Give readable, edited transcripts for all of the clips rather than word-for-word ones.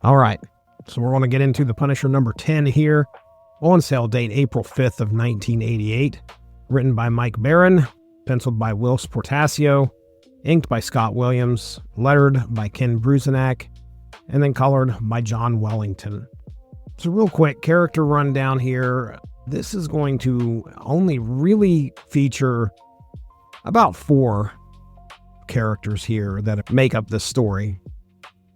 All right, so we're going to get into the Punisher number 10 here. On sale date April 5th of 1988. Written by Mike Barron, penciled by Will Portasio, inked by Scott Williams, lettered by Ken Bruzenak, and then colored by John Wellington. So real quick, character rundown here. This is going to only really feature about 4 characters here that make up this story.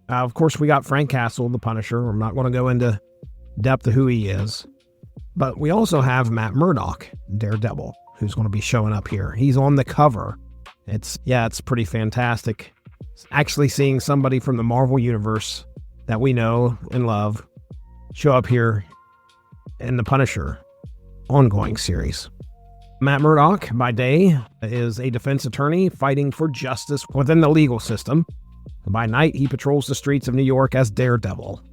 Of course, we got Frank Castle, the Punisher. I'm not going to go into depth of who he is. But we also have Matt Murdock, Daredevil, who's going to be showing up here. He's on the cover. It's pretty fantastic. It's actually seeing somebody from the Marvel Universe that we know and love show up here in the Punisher ongoing series. Matt Murdock, by day, is a defense attorney fighting for justice within the legal system. By night, he patrols the streets of New York as Daredevil,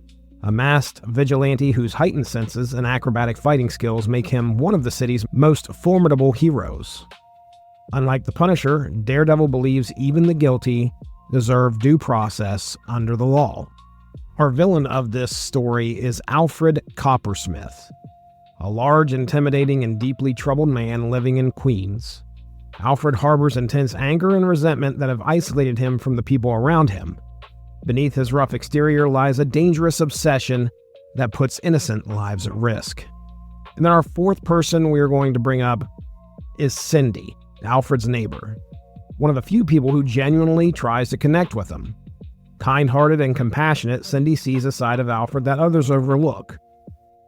a masked vigilante whose heightened senses and acrobatic fighting skills make him one of the city's most formidable heroes. Unlike the Punisher, Daredevil believes even the guilty deserve due process under the law. Our villain of this story is Alfred Coppersmith, a large, intimidating, and deeply troubled man living in Queens. Alfred harbors intense anger and resentment that have isolated him from the people around him. Beneath his rough exterior lies a dangerous obsession that puts innocent lives at risk. And then our 4th person we are going to bring up is Cindy, Alfred's neighbor, one of the few people who genuinely tries to connect with him. Kind-hearted and compassionate, Cindy sees a side of Alfred that others overlook,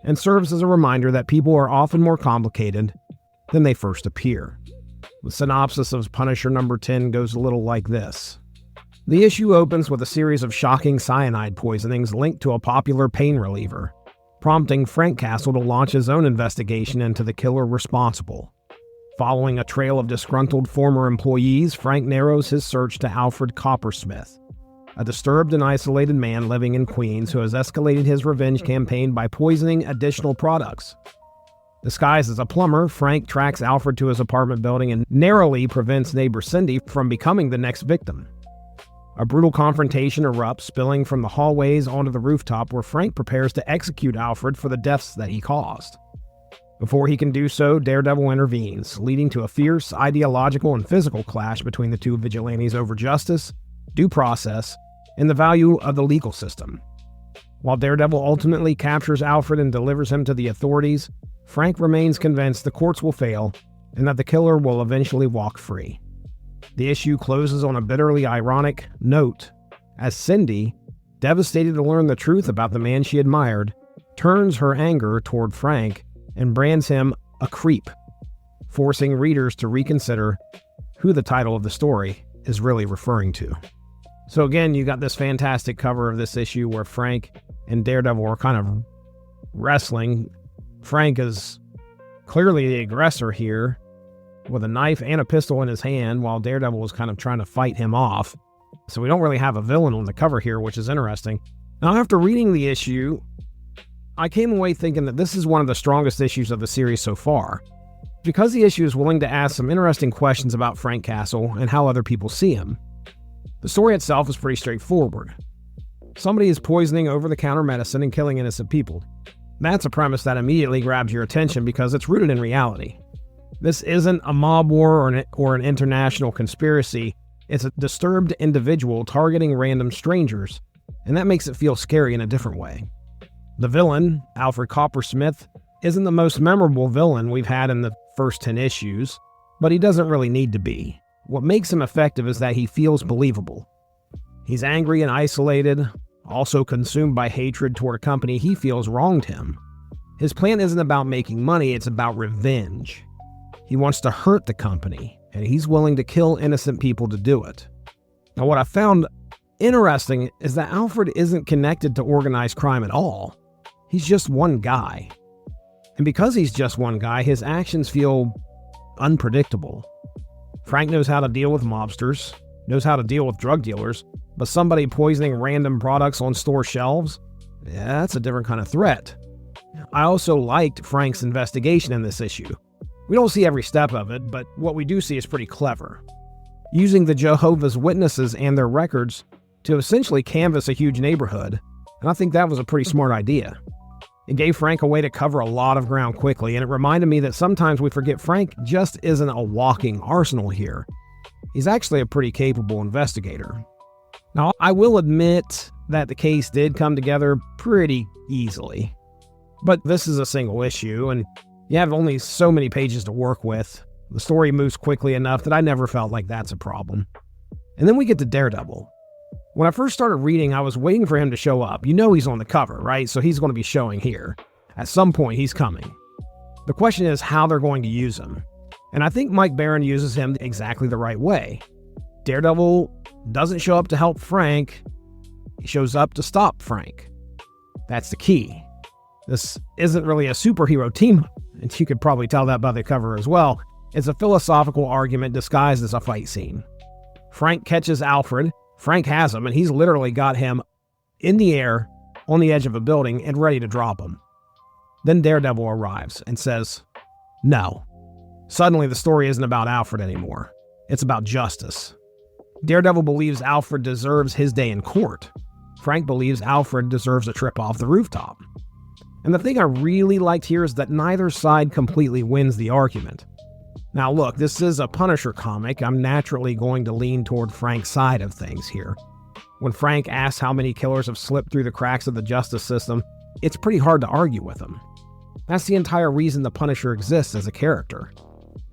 and serves as a reminder that people are often more complicated than they first appear. The synopsis of Punisher number 10 goes a little like this. The issue opens with a series of shocking cyanide poisonings linked to a popular pain reliever, prompting Frank Castle to launch his own investigation into the killer responsible. Following a trail of disgruntled former employees, Frank narrows his search to Alfred Coppersmith, a disturbed and isolated man living in Queens who has escalated his revenge campaign by poisoning additional products. Disguised as a plumber, Frank tracks Alfred to his apartment building and narrowly prevents neighbor Cindy from becoming the next victim. A brutal confrontation erupts, spilling from the hallways onto the rooftop where Frank prepares to execute Alfred for the deaths that he caused. Before he can do so, Daredevil intervenes, leading to a fierce ideological and physical clash between the two vigilantes over justice, due process, and the value of the legal system. While Daredevil ultimately captures Alfred and delivers him to the authorities, Frank remains convinced the courts will fail and that the killer will eventually walk free. The issue closes on a bitterly ironic note as Cindy, devastated to learn the truth about the man she admired, turns her anger toward Frank and brands him a creep, forcing readers to reconsider who the title of the story is really referring to. So again, you got this fantastic cover of this issue where Frank and Daredevil are kind of wrestling. Frank is clearly the aggressor here, with a knife and a pistol in his hand, while Daredevil is kind of trying to fight him off. So we don't really have a villain on the cover here, which is interesting. Now, after reading the issue, I came away thinking that this is one of the strongest issues of the series so far, because the issue is willing to ask some interesting questions about Frank Castle and how other people see him. The story itself is pretty straightforward. Somebody is poisoning over-the-counter medicine and killing innocent people. That's a premise that immediately grabs your attention because it's rooted in reality. This isn't a mob war or an international conspiracy. It's a disturbed individual targeting random strangers, and that makes it feel scary in a different way. The villain, Alfred Coppersmith, isn't the most memorable villain we've had in the first 10 issues, but he doesn't really need to be. What makes him effective is that he feels believable. He's angry and isolated, also consumed by hatred toward a company he feels wronged him. His plan isn't about making money, it's about revenge. He wants to hurt the company, and he's willing to kill innocent people to do it. Now, what I found interesting is that Alfred isn't connected to organized crime at all. He's just one guy. And because he's just one guy, his actions feel unpredictable. Frank knows how to deal with mobsters, knows how to deal with drug dealers, but somebody poisoning random products on store shelves? Yeah, that's a different kind of threat. I also liked Frank's investigation in this issue. We don't see every step of it, but what we do see is pretty clever. Using the Jehovah's Witnesses and their records to essentially canvass a huge neighborhood, And I think that was a pretty smart idea. It gave Frank a way to cover a lot of ground quickly, and it reminded me that sometimes we forget Frank just isn't a walking arsenal here. He's actually a pretty capable investigator. Now, I will admit that the case did come together pretty easily. But this is a single issue, and you have only so many pages to work with. The story moves quickly enough that I never felt like that's a problem. And then we get to Daredevil. When I first started reading, I was waiting for him to show up. You know he's on the cover, right? So he's going to be showing here. At some point, he's coming. The question is how they're going to use him. And I think Mike Baron uses him exactly the right way. Daredevil doesn't show up to help Frank. He shows up to stop Frank. That's the key. This isn't really a superhero team, and you could probably tell that by the cover as well. It's a philosophical argument disguised as a fight scene. Frank catches Alfred. Frank has him, and he's literally got him in the air on the edge of a building and ready to drop him. Then Daredevil arrives and says, no. Suddenly, the story isn't about Alfred anymore. It's about justice. Daredevil believes Alfred deserves his day in court. Frank believes Alfred deserves a trip off the rooftop. And the thing I really liked here is that neither side completely wins the argument. Now look, this is a Punisher comic. I'm naturally going to lean toward Frank's side of things here. When Frank asks how many killers have slipped through the cracks of the justice system, it's pretty hard to argue with him. That's the entire reason the Punisher exists as a character.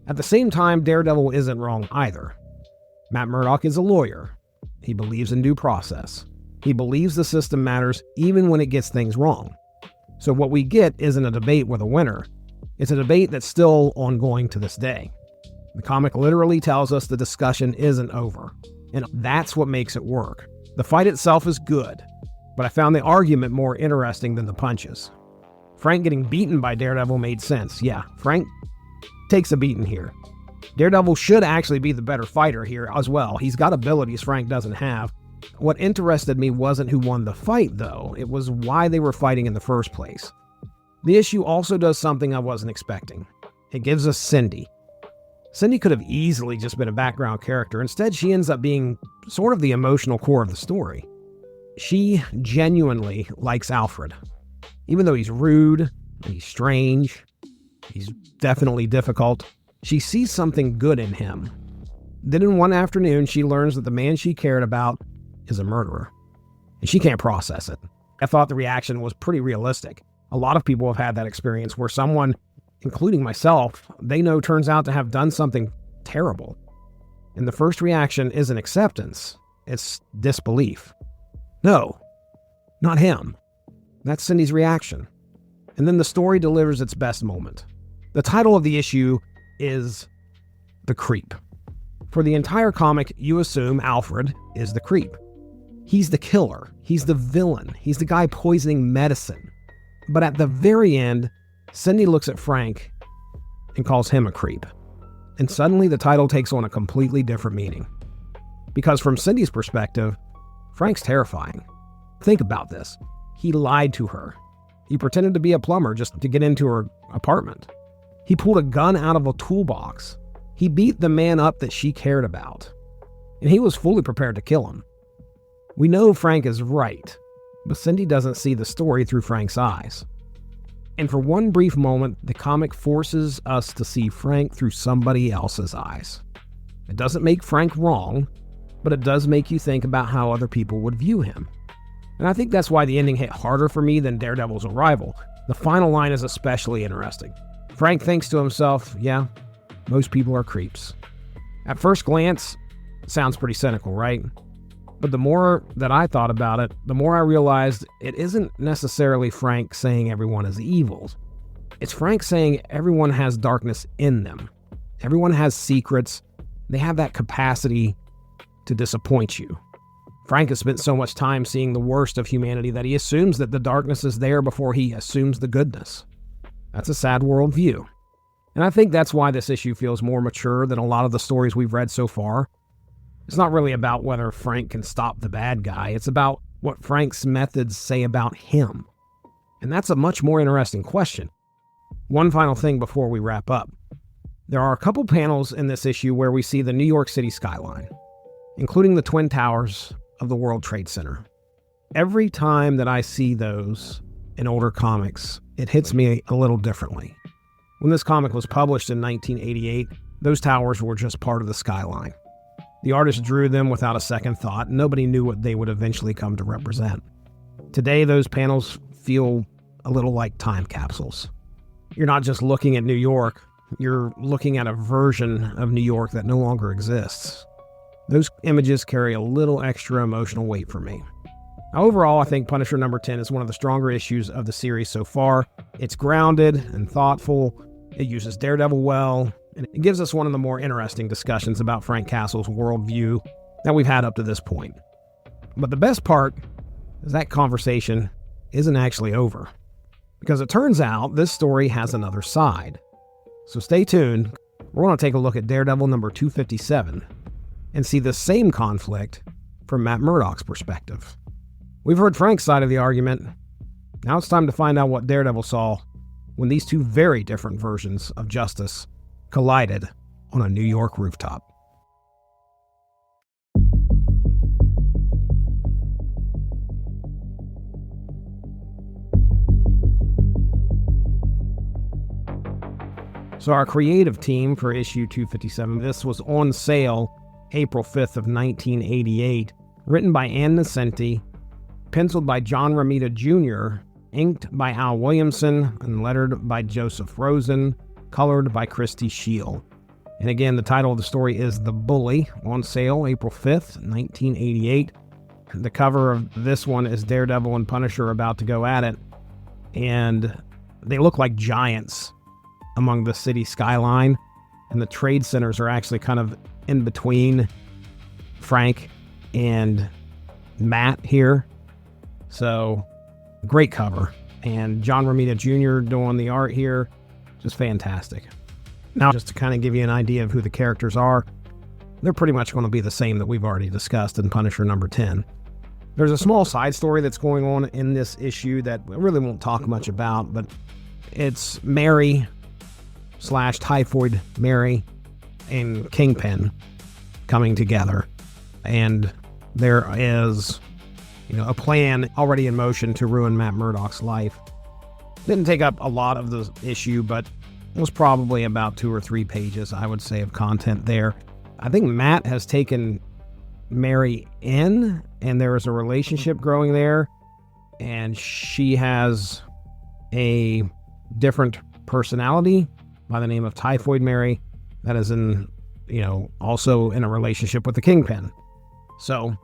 At the same time, Daredevil isn't wrong either. Matt Murdock is a lawyer. He believes in due process. He believes the system matters even when it gets things wrong. So what we get isn't a debate with a winner. It's a debate that's still ongoing to this day. The comic literally tells us the discussion isn't over, and that's what makes it work. The fight itself is good, but I found the argument more interesting than the punches. Frank getting beaten by Daredevil made sense. Yeah, Frank takes a beating here. Daredevil should actually be the better fighter here as well. He's got abilities Frank doesn't have. What interested me wasn't who won the fight, though. It was why they were fighting in the first place. The issue also does something I wasn't expecting. It gives us Cindy. Cindy could have easily just been a background character. Instead, she ends up being sort of the emotional core of the story. She genuinely likes Alfred. Even though he's rude, and he's strange, he's definitely difficult, she sees something good in him. Then in one afternoon, she learns that the man she cared about is a murderer. And she can't process it. I thought the reaction was pretty realistic. A lot of people have had that experience where someone, including myself, they know turns out to have done something terrible. And the first reaction isn't acceptance, it's disbelief. No, not him. That's Cindy's reaction. And then the story delivers its best moment. The title of the issue is The Creep. For the entire comic, you assume Alfred is the creep. He's the killer. He's the villain. He's the guy poisoning medicine. But at the very end, Cindy looks at Frank and calls him a creep. And suddenly the title takes on a completely different meaning. Because from Cindy's perspective, Frank's terrifying. Think about this. He lied to her. He pretended to be a plumber just to get into her apartment. He pulled a gun out of a toolbox. He beat the man up that she cared about. And he was fully prepared to kill him. We know Frank is right, but Cindy doesn't see the story through Frank's eyes. And for one brief moment, the comic forces us to see Frank through somebody else's eyes. It doesn't make Frank wrong, but it does make you think about how other people would view him. And I think that's why the ending hit harder for me than Daredevil's arrival. The final line is especially interesting. Frank thinks to himself, yeah, most people are creeps. At first glance, it sounds pretty cynical, right? But the more that I thought about it, the more I realized it isn't necessarily Frank saying everyone is evil. It's Frank saying everyone has darkness in them. Everyone has secrets. They have that capacity to disappoint you. Frank has spent so much time seeing the worst of humanity that he assumes that the darkness is there before he assumes the goodness. That's a sad worldview. And I think that's why this issue feels more mature than a lot of the stories we've read so far. It's not really about whether Frank can stop the bad guy. It's about what Frank's methods say about him. And that's a much more interesting question. One final thing before we wrap up. There are a couple panels in this issue where we see the New York City skyline, including the Twin Towers of the World Trade Center. Every time that I see those in older comics, it hits me a little differently. When this comic was published in 1988, those towers were just part of the skyline. The artist drew them without a second thought, and nobody knew what they would eventually come to represent. Today, those panels feel a little like time capsules. You're not just looking at New York, you're looking at a version of New York that no longer exists. Those images carry a little extra emotional weight for me. Overall, I think Punisher number 10 is one of the stronger issues of the series so far. It's grounded and thoughtful, it uses Daredevil well, and it gives us one of the more interesting discussions about Frank Castle's worldview that we've had up to this point. But the best part is that conversation isn't actually over, because it turns out this story has another side. So stay tuned. We're going to take a look at Daredevil number 257 and see the same conflict from Matt Murdock's perspective. We've heard Frank's side of the argument. Now it's time to find out what Daredevil saw when these two very different versions of justice collided on a New York rooftop. So our creative team for issue 257, this was on sale April 5th of 1988, written by Ann Nocenti, penciled by John Romita Jr., inked by Al Williamson, and lettered by Joseph Rosen, colored by Christy Shield. And again, the title of the story is The Bully, on sale April 5th, 1988. The cover of this one is Daredevil and Punisher about to go at it, and they look like giants among the city skyline, and the trade centers are actually kind of in between Frank and Matt here. So, great cover. And John Romita Jr. doing the art here, just fantastic. Now, just to kind of give you an idea of who the characters are, they're pretty much going to be the same that we've already discussed in Punisher number 10. There's a small side story that's going on in this issue that we really won't talk much about, but it's Mary / Typhoid Mary and Kingpin coming together. And there is, a plan already in motion to ruin Matt Murdock's life. Didn't take up a lot of the issue, but it was probably about 2 or 3 pages, I would say, of content there. I think Matt has taken Mary in, and there is a relationship growing there, and she has a different personality by the name of Typhoid Mary that is also in a relationship with the Kingpin. So,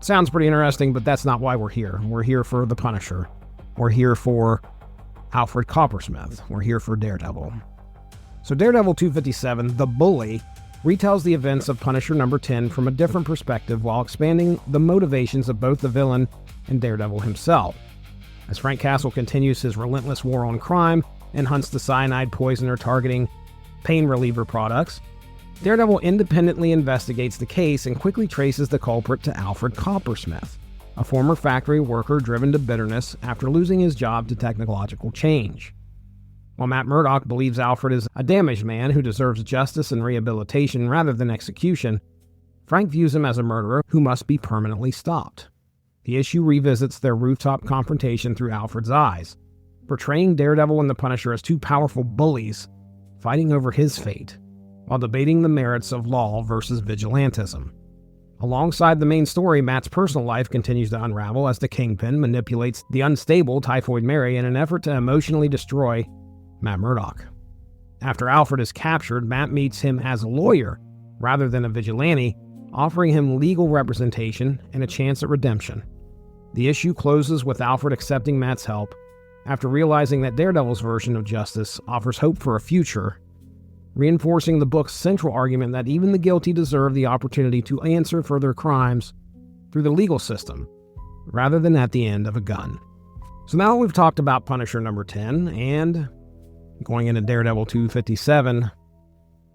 sounds pretty interesting, but that's not why we're here. We're here for the Punisher. We're here for Alfred Coppersmith. We're here for Daredevil. So Daredevil 257, The Bully, retells the events of Punisher number 10 from a different perspective while expanding the motivations of both the villain and Daredevil himself. As Frank Castle continues his relentless war on crime and hunts the cyanide poisoner targeting pain reliever products, Daredevil independently investigates the case and quickly traces the culprit to Alfred Coppersmith, a former factory worker driven to bitterness after losing his job to technological change. While Matt Murdock believes Alfred is a damaged man who deserves justice and rehabilitation rather than execution, Frank views him as a murderer who must be permanently stopped. The issue revisits their rooftop confrontation through Alfred's eyes, portraying Daredevil and the Punisher as two powerful bullies fighting over his fate, while debating the merits of law versus vigilantism. Alongside the main story, Matt's personal life continues to unravel as the Kingpin manipulates the unstable Typhoid Mary in an effort to emotionally destroy Matt Murdock. After Alfred is captured, Matt meets him as a lawyer rather than a vigilante, offering him legal representation and a chance at redemption. The issue closes with Alfred accepting Matt's help after realizing that Daredevil's version of justice offers hope for a future, reinforcing the book's central argument that even the guilty deserve the opportunity to answer for their crimes through the legal system, rather than at the end of a gun. So now that we've talked about Punisher number 10 and going into Daredevil 257,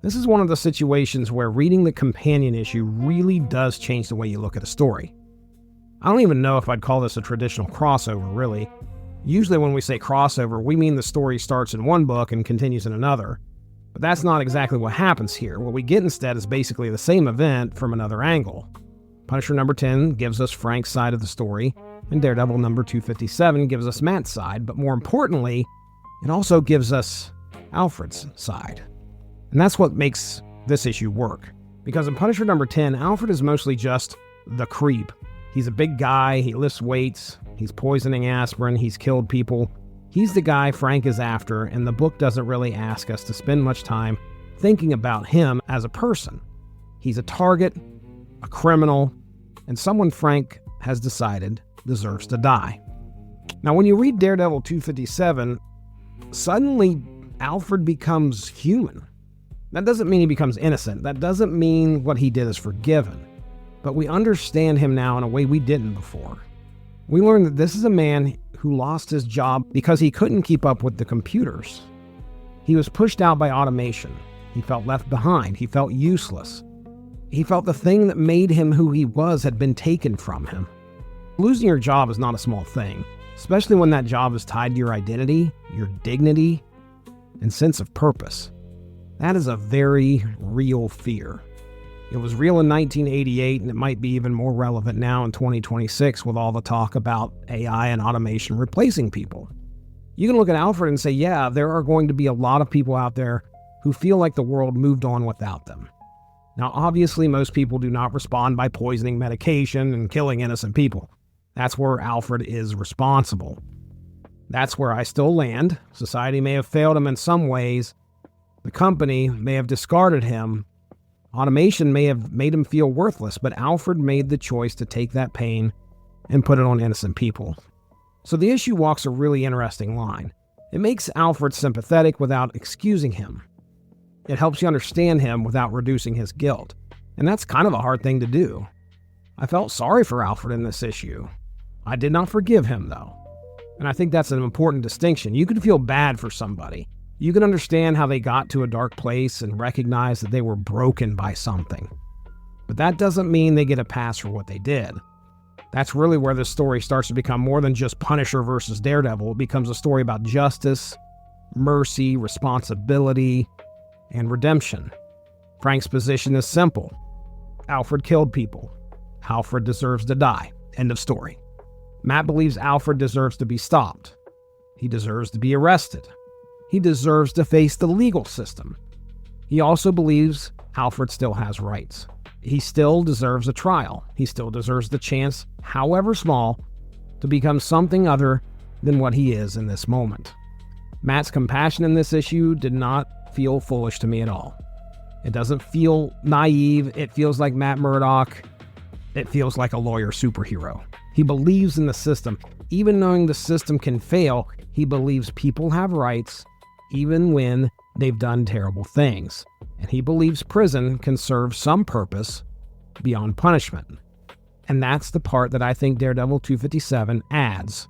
this is one of the situations where reading the companion issue really does change the way you look at a story. I don't even know if I'd call this a traditional crossover, really. Usually when we say crossover, we mean the story starts in one book and continues in another. But that's not exactly what happens here. What we get instead is basically the same event from another angle. Punisher number 10 gives us Frank's side of the story, And Daredevil number 257 gives us Matt's side, but more importantly, it also gives us Alfred's side. And that's what makes this issue work. Because in Punisher number 10, Alfred is mostly just the creep. He's a big guy, he lifts weights, he's poisoning aspirin, he's killed people. He's the guy Frank is after, and the book doesn't really ask us to spend much time thinking about him as a person. He's a target, a criminal, and someone Frank has decided deserves to die. Now, when you read Daredevil 257, suddenly Alfred becomes human. That doesn't mean he becomes innocent. That doesn't mean what he did is forgiven. But we understand him now in a way we didn't before. We learn that this is a man who lost his job because he couldn't keep up with the computers. He was pushed out by automation. He felt left behind. He felt useless. He felt the thing that made him who he was had been taken from him. Losing your job is not a small thing, especially when that job is tied to your identity, your dignity, and sense of purpose. That is a very real fear. It was real in 1988, and it might be even more relevant now in 2026 with all the talk about AI and automation replacing people. You can look at Alfred and say, yeah, there are going to be a lot of people out there who feel like the world moved on without them. Now, obviously, most people do not respond by poisoning medication and killing innocent people. That's where Alfred is responsible. That's where I still land. Society may have failed him in some ways. The company may have discarded him. Automation may have made him feel worthless, but Alfred made the choice to take that pain and put it on innocent people. So the issue walks a really interesting line. It makes Alfred sympathetic without excusing him. It helps you understand him without reducing his guilt. And that's kind of a hard thing to do. I felt sorry for Alfred in this issue. I did not forgive him, though. And I think that's an important distinction. You can feel bad for somebody. You can understand how they got to a dark place and recognize that they were broken by something. But that doesn't mean they get a pass for what they did. That's really where this story starts to become more than just Punisher versus Daredevil. It becomes a story about justice, mercy, responsibility, and redemption. Frank's position is simple. Alfred killed people. Alfred deserves to die. End of story. Matt believes Alfred deserves to be stopped. He deserves to be arrested. He deserves to face the legal system. He also believes Alfred still has rights. He still deserves a trial. He still deserves the chance, however small, to become something other than what he is in this moment. Matt's compassion in this issue did not feel foolish to me at all. It doesn't feel naive. It feels like Matt Murdock. It feels like a lawyer superhero. He believes in the system. Even knowing the system can fail, he believes people have rights even when they've done terrible things. And he believes prison can serve some purpose beyond punishment. And that's the part that I think Daredevil 257 adds,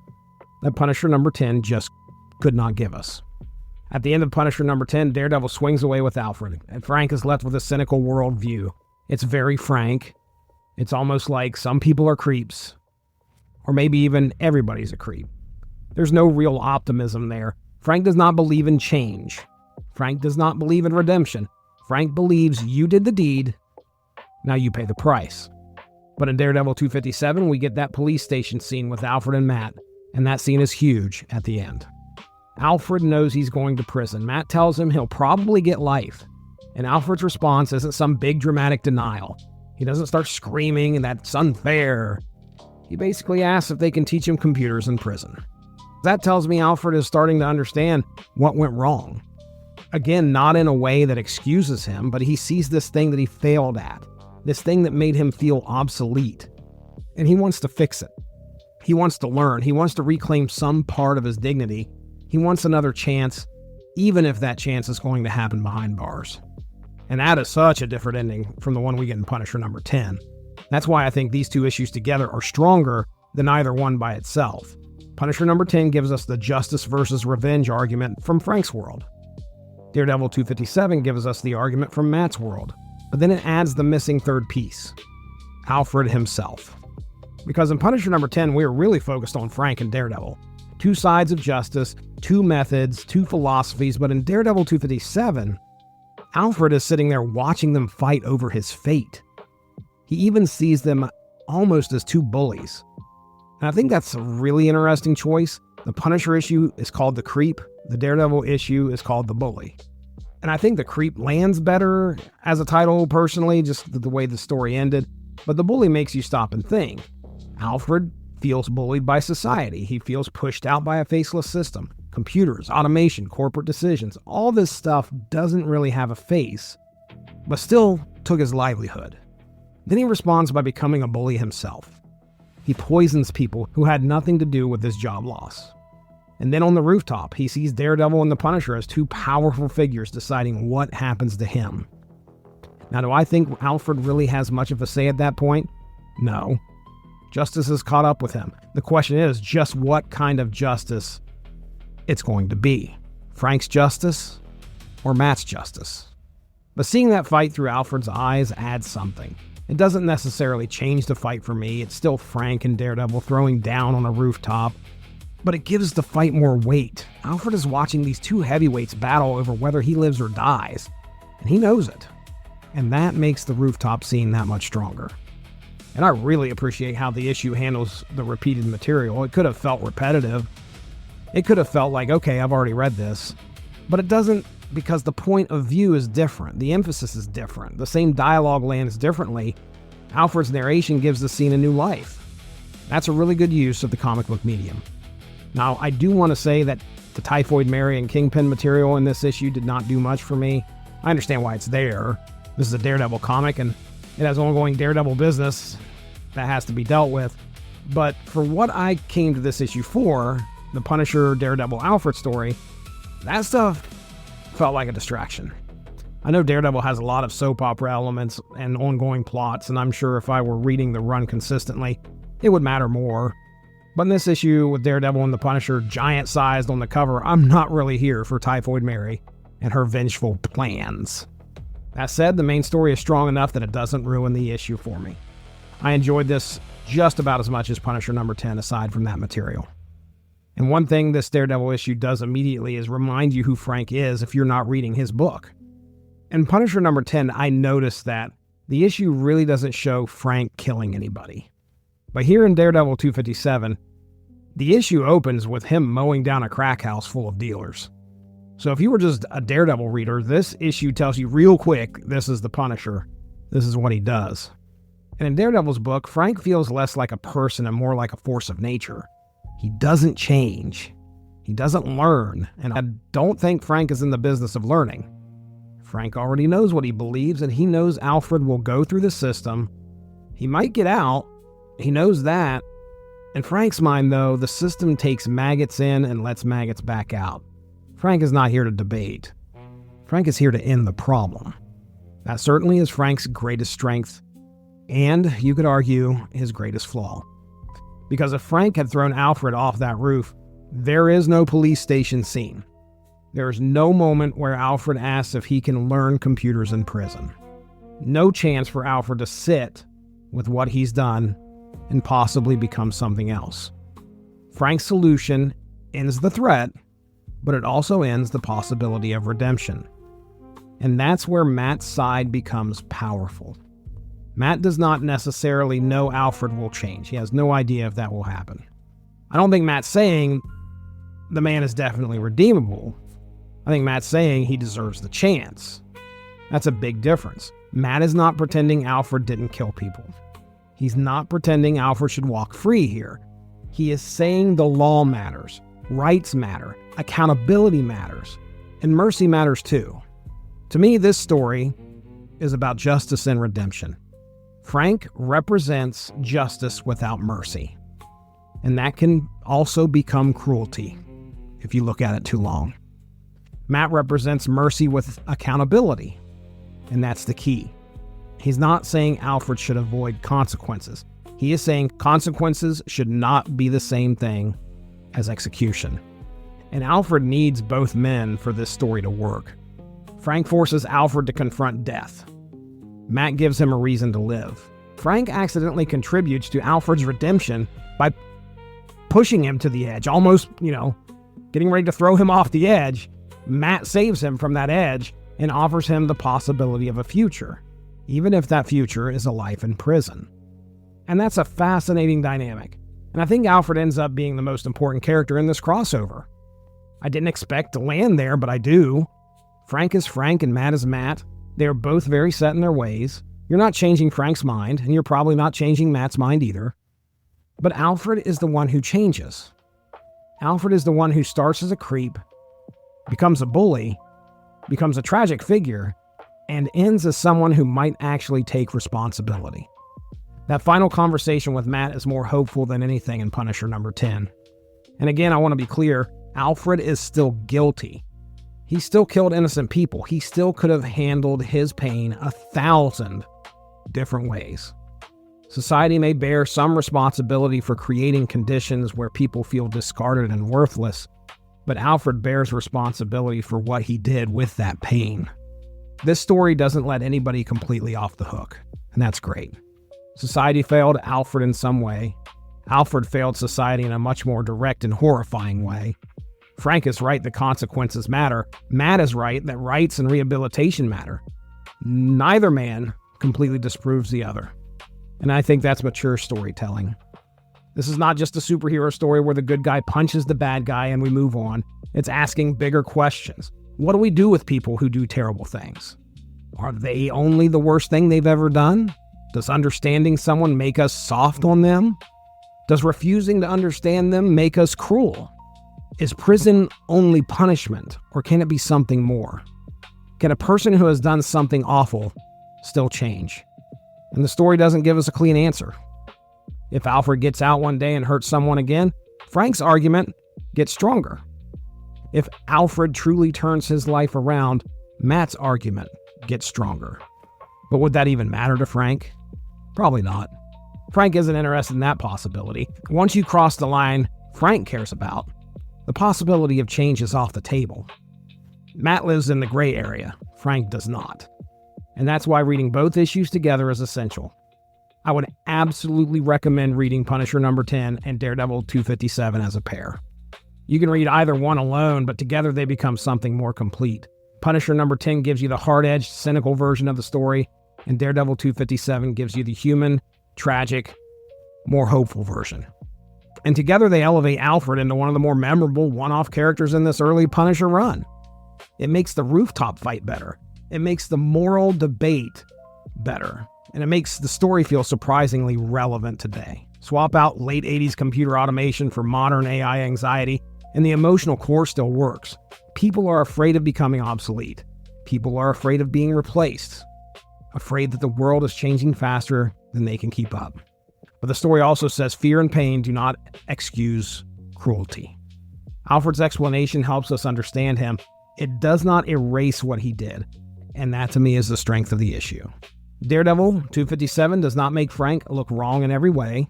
that Punisher number 10 just could not give us. At the end of Punisher number 10, Daredevil swings away with Alfred, and Frank is left with a cynical worldview. It's very frank. It's almost like some people are creeps, or maybe even everybody's a creep. There's no real optimism there. Frank does not believe in change. Frank does not believe in redemption. Frank believes you did the deed, now you pay the price. But in Daredevil 257, we get that police station scene with Alfred and Matt, and that scene is huge at the end. Alfred knows he's going to prison. Matt tells him he'll probably get life, and Alfred's response isn't some big dramatic denial. He doesn't start screaming, and that's unfair. He basically asks if they can teach him computers in prison. That tells me Alfred is starting to understand what went wrong. Again, not in a way that excuses him, but he sees this thing that he failed at, this thing that made him feel obsolete, and he wants to fix it. He wants to learn. He wants to reclaim some part of his dignity. He wants another chance, even if that chance is going to happen behind bars. And that is such a different ending from the one we get in Punisher number 10. That's why I think these two issues together are stronger than either one by itself. Punisher number 10 gives us the justice versus revenge argument from Frank's world. Daredevil 257 gives us the argument from Matt's world. But then it adds the missing third piece, Alfred himself. Because in Punisher number 10, we are really focused on Frank and Daredevil. Two sides of justice, two methods, two philosophies, but in Daredevil 257, Alfred is sitting there watching them fight over his fate. He even sees them almost as two bullies. And I think that's a really interesting choice. The Punisher issue is called The Creep. The Daredevil issue is called The Bully. And I think The Creep lands better as a title, personally, just the way the story ended. But The Bully makes you stop and think. Alfred feels bullied by society. He feels pushed out by a faceless system. Computers, automation, corporate decisions. All this stuff doesn't really have a face, but still took his livelihood. Then he responds by becoming a bully himself. He poisons people who had nothing to do with his job loss. And then on the rooftop, he sees Daredevil and the Punisher as two powerful figures deciding what happens to him. Now, do I think Alfred really has much of a say at that point? No. Justice has caught up with him. The question is just what kind of justice it's going to be. Frank's justice or Matt's justice? But seeing that fight through Alfred's eyes adds something. It doesn't necessarily change the fight for me. It's still Frank and Daredevil throwing down on a rooftop, but it gives the fight more weight. Alfred is watching these two heavyweights battle over whether he lives or dies, and he knows it. And that makes the rooftop scene that much stronger. And I really appreciate how the issue handles the repeated material. It could have felt repetitive. It could have felt like, okay, I've already read this. But it doesn't, because the point of view is different. The emphasis is different. The same dialogue lands differently. Alfred's narration gives the scene a new life. That's a really good use of the comic book medium. Now, I do want to say that the Typhoid Mary and Kingpin material in this issue did not do much for me. I understand why it's there. This is a Daredevil comic, and it has ongoing Daredevil business that has to be dealt with. But for what I came to this issue for, the Punisher, Daredevil, Alfred story, that stuff felt like a distraction. I know Daredevil has a lot of soap opera elements and ongoing plots, and I'm sure if I were reading the run consistently, it would matter more. But in this issue with Daredevil and the Punisher giant-sized on the cover, I'm not really here for Typhoid Mary and her vengeful plans. That said, the main story is strong enough that it doesn't ruin the issue for me. I enjoyed this just about as much as Punisher number 10 aside from that material. And one thing this Daredevil issue does immediately is remind you who Frank is if you're not reading his book. In Punisher number 10, I noticed that the issue really doesn't show Frank killing anybody. But here in Daredevil 257, the issue opens with him mowing down a crack house full of dealers. So if you were just a Daredevil reader, this issue tells you real quick, this is the Punisher. This is what he does. And in Daredevil's book, Frank feels less like a person and more like a force of nature. He doesn't change. He doesn't learn. And I don't think Frank is in the business of learning. Frank already knows what he believes, and he knows Alfred will go through the system. He might get out. He knows that. In Frank's mind, though, the system takes maggots in and lets maggots back out. Frank is not here to debate. Frank is here to end the problem. That certainly is Frank's greatest strength, and you could argue his greatest flaw. Because if Frank had thrown Alfred off that roof, there is no police station scene. There is no moment where Alfred asks if he can learn computers in prison. No chance for Alfred to sit with what he's done and possibly become something else. Frank's solution ends the threat, but it also ends the possibility of redemption. And that's where Matt's side becomes powerful. Matt does not necessarily know Alfred will change. He has no idea if that will happen. I don't think Matt's saying the man is definitely redeemable. I think Matt's saying he deserves the chance. That's a big difference. Matt is not pretending Alfred didn't kill people. He's not pretending Alfred should walk free here. He is saying the law matters, rights matter, accountability matters, and mercy matters too. To me, this story is about justice and redemption. Frank represents justice without mercy. And that can also become cruelty if you look at it too long. Matt represents mercy with accountability, and that's the key. He's not saying Alfred should avoid consequences. He is saying consequences should not be the same thing as execution. And Alfred needs both men for this story to work. Frank forces Alfred to confront death. Matt gives him a reason to live. Frank accidentally contributes to Alfred's redemption by pushing him to the edge, almost, getting ready to throw him off the edge. Matt saves him from that edge and offers him the possibility of a future, even if that future is a life in prison. And that's a fascinating dynamic. And I think Alfred ends up being the most important character in this crossover. I didn't expect to land there, but I do. Frank is Frank and Matt is Matt. They are both very set in their ways. You're not changing Frank's mind, and you're probably not changing Matt's mind either. But Alfred is the one who changes. Alfred is the one who starts as a creep, becomes a bully, becomes a tragic figure, and ends as someone who might actually take responsibility. That final conversation with Matt is more hopeful than anything in Punisher number 10. And again, I want to be clear, Alfred is still guilty. He still killed innocent people. He still could have handled his pain 1,000 different ways. Society may bear some responsibility for creating conditions where people feel discarded and worthless, but Alfred bears responsibility for what he did with that pain. This story doesn't let anybody completely off the hook, and that's great. Society failed Alfred in some way. Alfred failed society in a much more direct and horrifying way. Frank is right that consequences matter. Matt is right that rights and rehabilitation matter. Neither man completely disproves the other. And I think that's mature storytelling. This is not just a superhero story where the good guy punches the bad guy and we move on. It's asking bigger questions. What do we do with people who do terrible things? Are they only the worst thing they've ever done? Does understanding someone make us soft on them? Does refusing to understand them make us cruel? Is prison only punishment, or can it be something more? Can a person who has done something awful still change? And the story doesn't give us a clean answer. If Alfred gets out one day and hurts someone again, Frank's argument gets stronger. If Alfred truly turns his life around, Matt's argument gets stronger. But would that even matter to Frank? Probably not. Frank isn't interested in that possibility. Once you cross the line Frank cares about, the possibility of change is off the table. Matt lives in the gray area. Frank does not. And that's why reading both issues together is essential. I would absolutely recommend reading Punisher number 10 and Daredevil 257 as a pair. You can read either one alone, but together they become something more complete. Punisher number 10 gives you the hard-edged, cynical version of the story, and Daredevil 257 gives you the human, tragic, more hopeful version. And together they elevate Alfred into one of the more memorable one-off characters in this early Punisher run. It makes the rooftop fight better. It makes the moral debate better. And it makes the story feel surprisingly relevant today. Swap out late 80s computer automation for modern AI anxiety, and the emotional core still works. People are afraid of becoming obsolete. People are afraid of being replaced. Afraid that the world is changing faster than they can keep up. But the story also says fear and pain do not excuse cruelty. Alfred's explanation helps us understand him. It does not erase what he did, and that to me is the strength of the issue. Daredevil 257 does not make Frank look wrong in every way.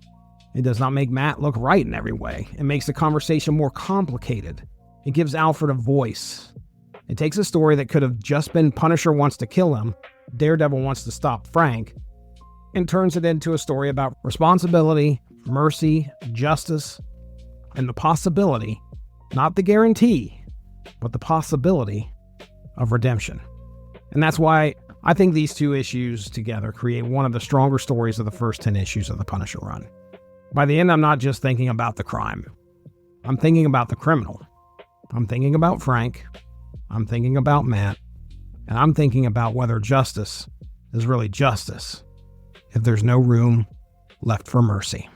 It does not make Matt look right in every way. It makes the conversation more complicated. It gives Alfred a voice. It takes a story that could have just been Punisher wants to kill him, Daredevil wants to stop Frank, and turns it into a story about responsibility, mercy, justice, and the possibility, not the guarantee, but the possibility of redemption. And that's why I think these two issues together create one of the stronger stories of the first 10 issues of the Punisher run. By the end, I'm not just thinking about the crime. I'm thinking about the criminal. I'm thinking about Frank. I'm thinking about Matt. And I'm thinking about whether justice is really justice if there's no room left for mercy.